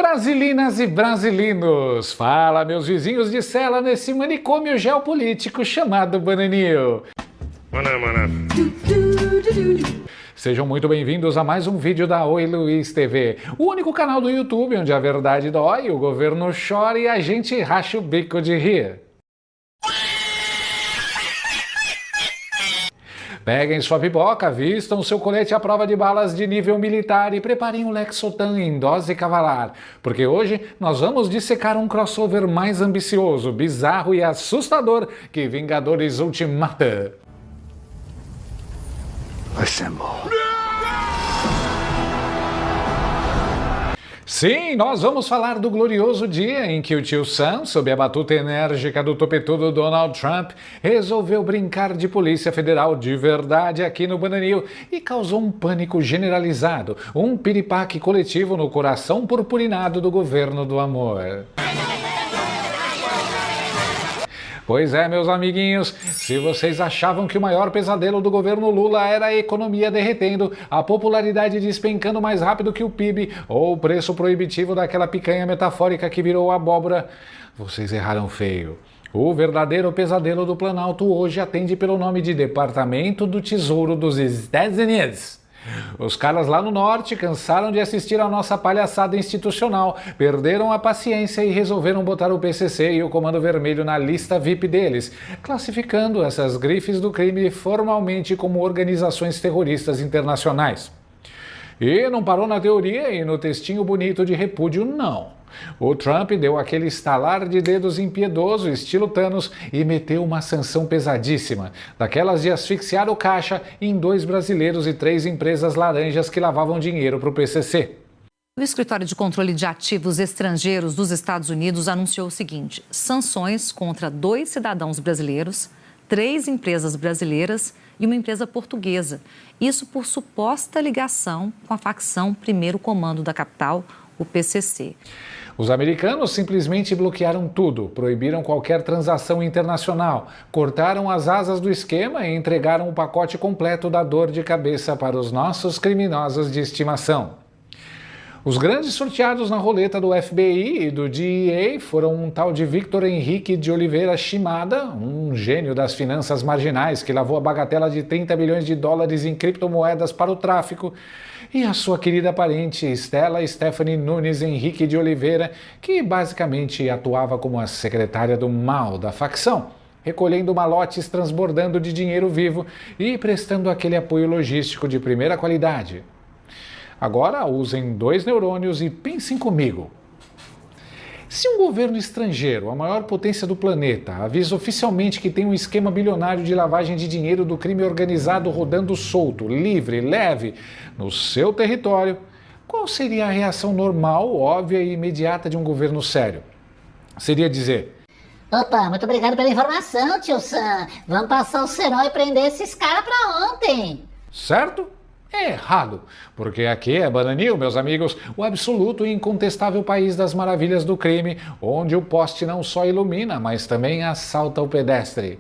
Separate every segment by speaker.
Speaker 1: Brasilinas e brasileiros, fala meus vizinhos de cela nesse manicômio geopolítico chamado Bananinho. Sejam muito bem-vindos a mais um vídeo da Oi Luiz TV, o único canal do YouTube onde a verdade dói, o governo chora e a gente racha o bico de rir. Peguem sua pipoca, vistam seu colete à prova de balas de nível militar e preparem o Lexotan em dose cavalar, porque hoje nós vamos dissecar um crossover mais ambicioso, bizarro e assustador que Vingadores Ultimata. Assemble. Sim, nós vamos falar do glorioso dia em que o tio Sam, sob a batuta enérgica do topetudo Donald Trump, resolveu brincar de Polícia Federal de verdade aqui no Bananinho e causou um pânico generalizado, um piripaque coletivo no coração purpurinado do governo do amor. Pois é, meus amiguinhos, se vocês achavam que o maior pesadelo do governo Lula era a economia derretendo, a popularidade despencando mais rápido que o PIB ou o preço proibitivo daquela picanha metafórica que virou abóbora, vocês erraram feio. O verdadeiro pesadelo do Planalto hoje atende pelo nome de Departamento do Tesouro dos Estados Unidos. Os caras lá no norte cansaram de assistir a nossa palhaçada institucional, perderam a paciência e resolveram botar o PCC e o Comando Vermelho na lista VIP deles, classificando essas grifes do crime formalmente como organizações terroristas internacionais. E não parou na teoria e no textinho bonito de repúdio, não. O Trump deu aquele estalar de dedos impiedoso, estilo Thanos, e meteu uma sanção pesadíssima, daquelas de asfixiar o caixa em 2 brasileiros e 3 empresas laranjas que lavavam dinheiro para o PCC.
Speaker 2: O Escritório de Controle de Ativos Estrangeiros dos Estados Unidos anunciou o seguinte: sanções contra 2 cidadãos brasileiros, 3 empresas brasileiras e uma empresa portuguesa. Isso por suposta ligação com a facção Primeiro Comando da capital, o PCC.
Speaker 1: Os americanos simplesmente bloquearam tudo, proibiram qualquer transação internacional, cortaram as asas do esquema e entregaram o pacote completo da dor de cabeça para os nossos criminosos de estimação. Os grandes sorteados na roleta do FBI e do DEA foram um tal de Victor Henrique de Oliveira Shimada, um gênio das finanças marginais que lavou a bagatela de 30 bilhões de dólares em criptomoedas para o tráfico, e a sua querida parente Stella Stephanie Nunes Henrique de Oliveira, que basicamente atuava como a secretária do mal da facção, recolhendo malotes transbordando de dinheiro vivo e prestando aquele apoio logístico de primeira qualidade. Agora usem 2 neurônios e pensem comigo. Se um governo estrangeiro, a maior potência do planeta, avisa oficialmente que tem um esquema bilionário de lavagem de dinheiro do crime organizado rodando solto, livre, leve, no seu território, qual seria a reação normal, óbvia e imediata de um governo sério? Seria dizer:
Speaker 3: opa, muito obrigado pela informação, tio Sam. Vamos passar o cerol e prender esses caras pra ontem.
Speaker 1: Certo? É errado, porque aqui é Bananinho, meus amigos, o absoluto e incontestável país das maravilhas do crime, onde o poste não só ilumina, mas também assalta o pedestre.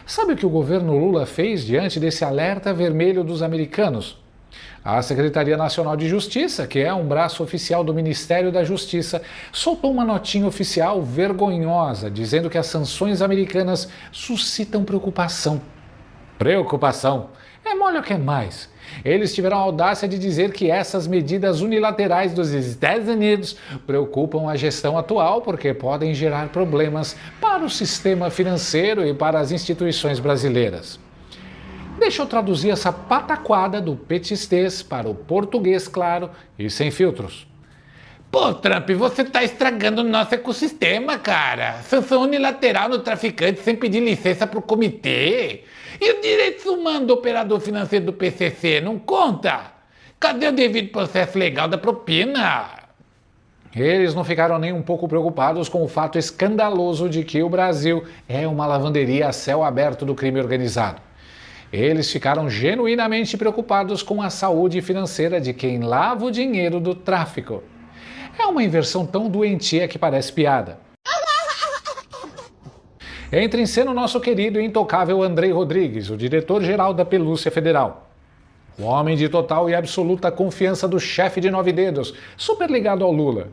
Speaker 1: Sabe o que o governo Lula fez diante desse alerta vermelho dos americanos? A Secretaria Nacional de Justiça, que é um braço oficial do Ministério da Justiça, soltou uma notinha oficial vergonhosa, dizendo que as sanções americanas suscitam preocupação. Preocupação? É mole o que é mais. Eles tiveram a audácia de dizer que essas medidas unilaterais dos Estados Unidos preocupam a gestão atual porque podem gerar problemas para o sistema financeiro e para as instituições brasileiras. Deixa eu traduzir essa pataquada do petistês para o português claro e sem filtros. Pô, Trump, você tá estragando o nosso ecossistema, cara. Sanção unilateral no traficante sem pedir licença pro comitê. E os direitos humanos do operador financeiro do PCC, não conta? Cadê o devido processo legal da propina? Eles não ficaram nem um pouco preocupados com o fato escandaloso de que o Brasil é uma lavanderia a céu aberto do crime organizado. Eles ficaram genuinamente preocupados com a saúde financeira de quem lava o dinheiro do tráfico. É uma inversão tão doentia que parece piada. Entra em cena o nosso querido e intocável Andrei Rodrigues, o diretor-geral da Pelúcia Federal. O homem de total e absoluta confiança do chefe de 9 dedos, super ligado ao Lula.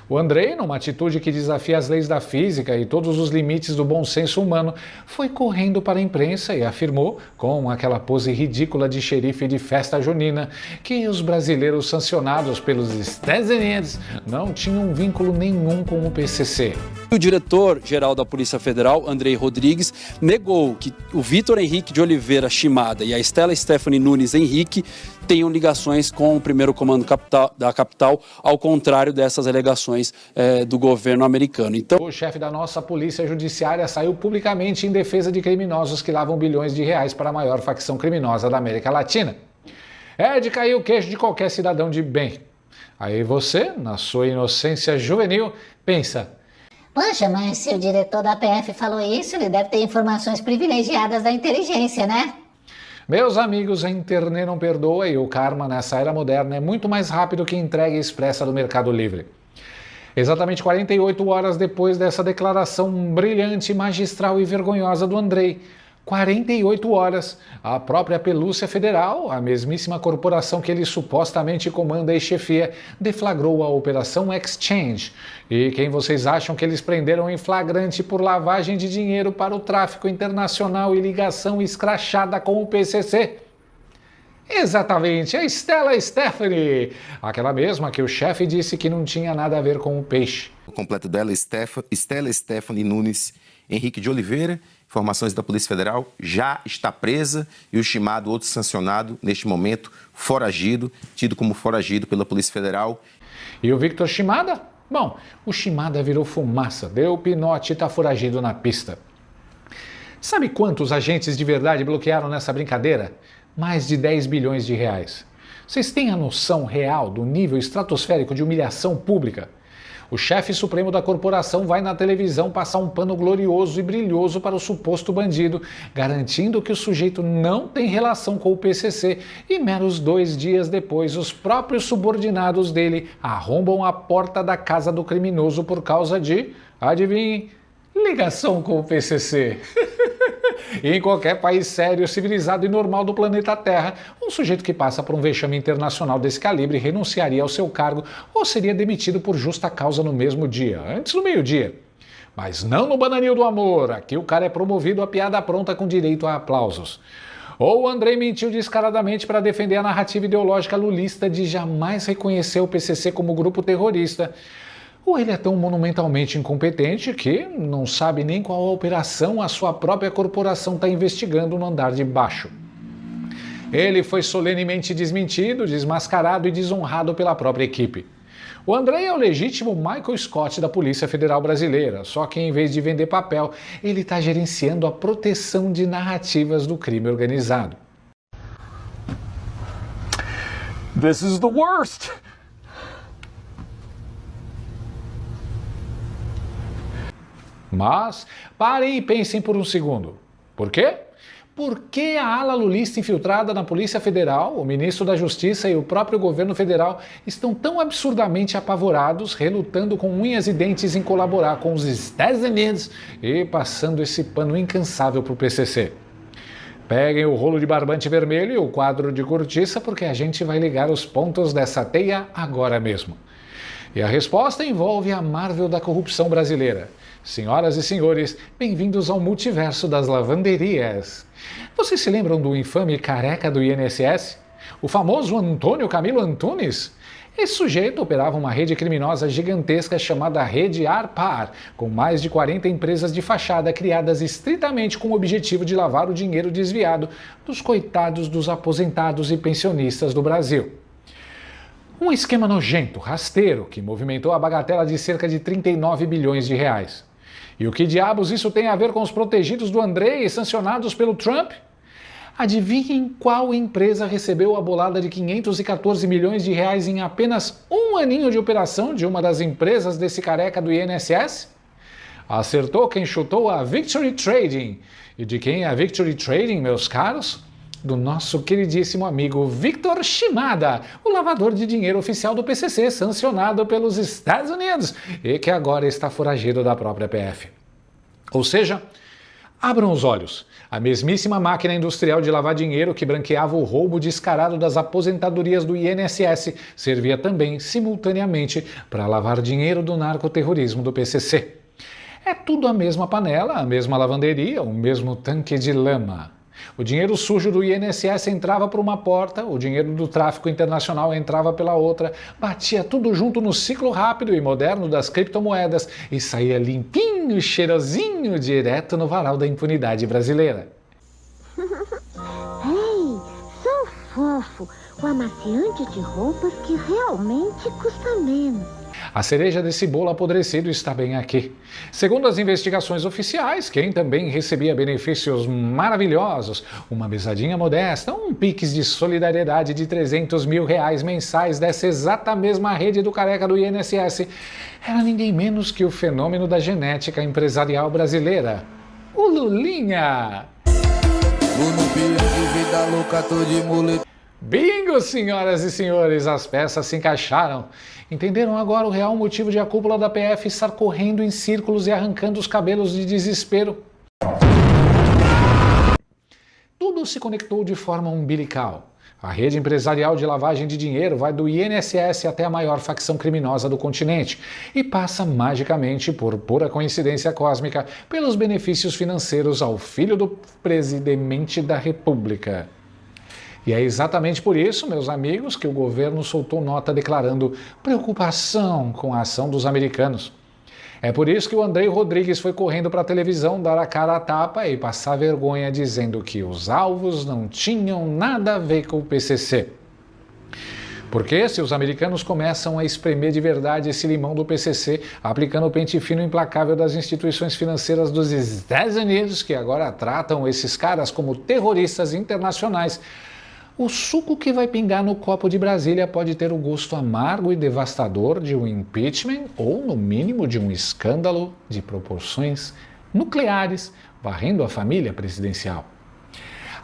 Speaker 1: O Andrei, numa atitude que desafia as leis da física e todos os limites do bom senso humano, foi correndo para a imprensa e afirmou, com aquela pose ridícula de xerife de festa junina, que os brasileiros sancionados pelos Estados Unidos não tinham vínculo nenhum com o PCC.
Speaker 4: O diretor-geral da Polícia Federal, Andrei Rodrigues, negou que o Vitor Henrique de Oliveira Shimada e a Stella Stephanie Nunes Henrique tenham ligações com o primeiro comando da capital, ao contrário dessas alegações do governo americano. Então,
Speaker 1: o chefe da nossa polícia judiciária saiu publicamente em defesa de criminosos que lavam bilhões de reais para a maior facção criminosa da América Latina. É de cair o queixo de qualquer cidadão de bem. Aí você, na sua inocência juvenil, pensa:
Speaker 3: Poxa, mas se o diretor da PF falou isso, ele deve ter informações privilegiadas da inteligência, né?
Speaker 1: Meus amigos, a internet não perdoa e o karma nessa era moderna é muito mais rápido que entrega expressa do Mercado Livre. Exatamente 48 horas depois dessa declaração brilhante, magistral e vergonhosa do Andrei, 48 horas, a própria Polícia Federal, a mesmíssima corporação que ele supostamente comanda e chefia, deflagrou a Operação Exchange. E quem vocês acham que eles prenderam em flagrante por lavagem de dinheiro para o tráfico internacional e ligação escrachada com o PCC? Exatamente, a Stella Stephanie, aquela mesma que o chefe disse que não tinha nada a ver com o peixe.
Speaker 5: O completo dela é Stella Stephanie Nunes Henrique de Oliveira. Informações da Polícia Federal, já está presa, e o Shimada, outro sancionado, neste momento, foragido, tido como foragido pela Polícia Federal.
Speaker 1: E o Victor Shimada? Bom, o Shimada virou fumaça, deu pinote e está foragido na pista. Sabe quantos agentes de verdade bloquearam nessa brincadeira? Mais de 10 bilhões de reais. Vocês têm a noção real do nível estratosférico de humilhação pública? O chefe supremo da corporação vai na televisão passar um pano glorioso e brilhoso para o suposto bandido, garantindo que o sujeito não tem relação com o PCC, e meros 2 dias depois os próprios subordinados dele arrombam a porta da casa do criminoso por causa de, adivinhe, ligação com o PCC. E em qualquer país sério, civilizado e normal do planeta Terra, um sujeito que passa por um vexame internacional desse calibre renunciaria ao seu cargo ou seria demitido por justa causa no mesmo dia, antes do meio-dia. Mas não no Bananinho do Amor, aqui o cara é promovido a piada pronta com direito a aplausos. Ou o Andrei mentiu descaradamente para defender a narrativa ideológica lulista de jamais reconhecer o PCC como grupo terrorista. Ou ele é tão monumentalmente incompetente que não sabe nem qual operação a sua própria corporação está investigando no andar de baixo. Ele foi solenemente desmentido, desmascarado e desonrado pela própria equipe. O Andrei é o legítimo Michael Scott da Polícia Federal Brasileira, só que em vez de vender papel, ele está gerenciando a proteção de narrativas do crime organizado.
Speaker 6: This is the worst!
Speaker 1: Mas parem e pensem por um segundo. Por quê? Porque a ala lulista infiltrada na Polícia Federal, o ministro da Justiça e o próprio governo federal estão tão absurdamente apavorados, relutando com unhas e dentes em colaborar com os Estados Unidos e passando esse pano incansável para o PCC. Peguem o rolo de barbante vermelho e o quadro de cortiça, porque a gente vai ligar os pontos dessa teia agora mesmo. E a resposta envolve a Marvel da corrupção brasileira. Senhoras e senhores, bem-vindos ao multiverso das lavanderias. Vocês se lembram do infame careca do INSS? O famoso Antônio Camilo Antunes? Esse sujeito operava uma rede criminosa gigantesca chamada Rede Arpar, com mais de 40 empresas de fachada criadas estritamente com o objetivo de lavar o dinheiro desviado dos coitados dos aposentados e pensionistas do Brasil. Um esquema nojento, rasteiro, que movimentou a bagatela de cerca de 39 bilhões de reais. E o que diabos isso tem a ver com os protegidos do Andrei e sancionados pelo Trump? Adivinhem qual empresa recebeu a bolada de 514 milhões de reais em apenas um aninho de operação de uma das empresas desse careca do INSS? Acertou quem chutou a Victory Trading. E de quem é a Victory Trading, meus caros? Do nosso queridíssimo amigo Victor Shimada, o lavador de dinheiro oficial do PCC, sancionado pelos Estados Unidos e que agora está foragido da própria PF. Ou seja, Abram os olhos. A mesmíssima máquina industrial de lavar dinheiro que branqueava o roubo descarado das aposentadorias do INSS servia também, simultaneamente, para lavar dinheiro do narcoterrorismo do PCC. É tudo a mesma panela, a mesma lavanderia, o mesmo tanque de lama. O dinheiro sujo do INSS entrava por uma porta, o dinheiro do tráfico internacional entrava pela outra, batia tudo junto no ciclo rápido e moderno das criptomoedas e saía limpinho, cheirosinho, direto no varal da impunidade brasileira.
Speaker 7: Ei, sou fofo, o amaciante de roupas que realmente custa menos.
Speaker 1: A cereja desse bolo apodrecido está bem aqui. Segundo as investigações oficiais, quem também recebia benefícios maravilhosos, uma mesadinha modesta, um pix de solidariedade de R$300 mil mensais dessa exata mesma rede do careca do INSS, era ninguém menos que o fenômeno da genética empresarial brasileira, o Lulinha. Bingo, senhoras e senhores, as peças se encaixaram. Entenderam agora o real motivo de a cúpula da PF estar correndo em círculos e arrancando os cabelos de desespero? Tudo se conectou de forma umbilical. A rede empresarial de lavagem de dinheiro vai do INSS até a maior facção criminosa do continente e passa magicamente, por pura coincidência cósmica, pelos benefícios financeiros ao filho do presidente da República. E é exatamente por isso, meus amigos, que o governo soltou nota declarando preocupação com a ação dos americanos. É por isso que o Andrei Rodrigues foi correndo para a televisão dar a cara a tapa e passar vergonha dizendo que os alvos não tinham nada a ver com o PCC. Porque se os americanos começam a espremer de verdade esse limão do PCC, aplicando o pente fino implacável das instituições financeiras dos Estados Unidos, que agora tratam esses caras como terroristas internacionais, o suco que vai pingar no copo de Brasília pode ter o gosto amargo e devastador de um impeachment ou, no mínimo, de um escândalo de proporções nucleares, varrendo a família presidencial.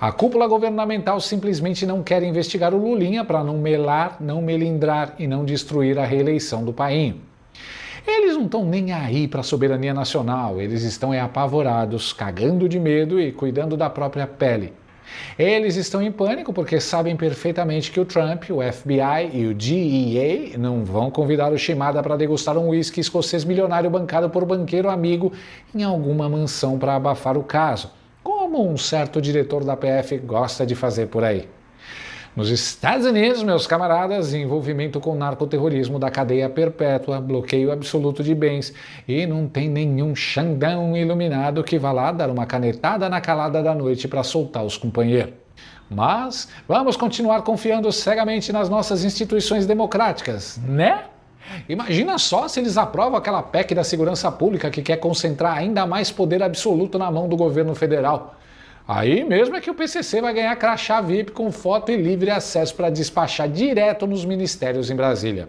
Speaker 1: A cúpula governamental simplesmente não quer investigar o Lulinha para não melar, não melindrar e não destruir a reeleição do painho. Eles não estão nem aí para a soberania nacional, eles estão apavorados, cagando de medo e cuidando da própria pele. Eles estão em pânico porque sabem perfeitamente que o Trump, o FBI e o DEA não vão convidar o Shimada para degustar um uísque escocês milionário bancado por banqueiro amigo em alguma mansão para abafar o caso, como um certo diretor da PF gosta de fazer por aí. Nos Estados Unidos, meus camaradas, envolvimento com narcoterrorismo da cadeia perpétua, bloqueio absoluto de bens e não tem nenhum Xandão iluminado que vá lá dar uma canetada na calada da noite para soltar os companheiros. Mas vamos continuar confiando cegamente nas nossas instituições democráticas, né? Imagina só se eles aprovam aquela PEC da segurança pública que quer concentrar ainda mais poder absoluto na mão do governo federal. Aí mesmo é que o PCC vai ganhar crachá VIP com foto e livre acesso para despachar direto nos ministérios em Brasília.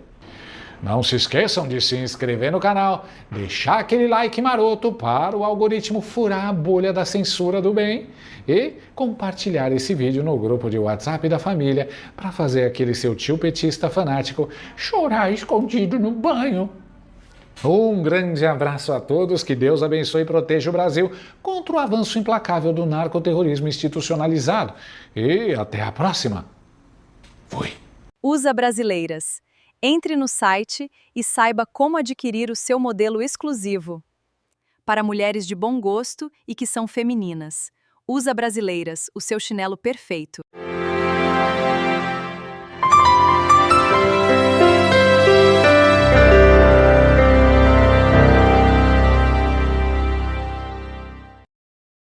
Speaker 1: Não se esqueçam de se inscrever no canal, deixar aquele like maroto para o algoritmo furar a bolha da censura do bem e compartilhar esse vídeo no grupo de WhatsApp da família para fazer aquele seu tio petista fanático chorar escondido no banho. Um grande abraço a todos, que Deus abençoe e proteja o Brasil contra o avanço implacável do narcoterrorismo institucionalizado. E até a próxima. Fui.
Speaker 8: USA Brasileiras. Entre no site e saiba como adquirir o seu modelo exclusivo. Para mulheres de bom gosto e que são femininas. USA Brasileiras, o seu chinelo perfeito.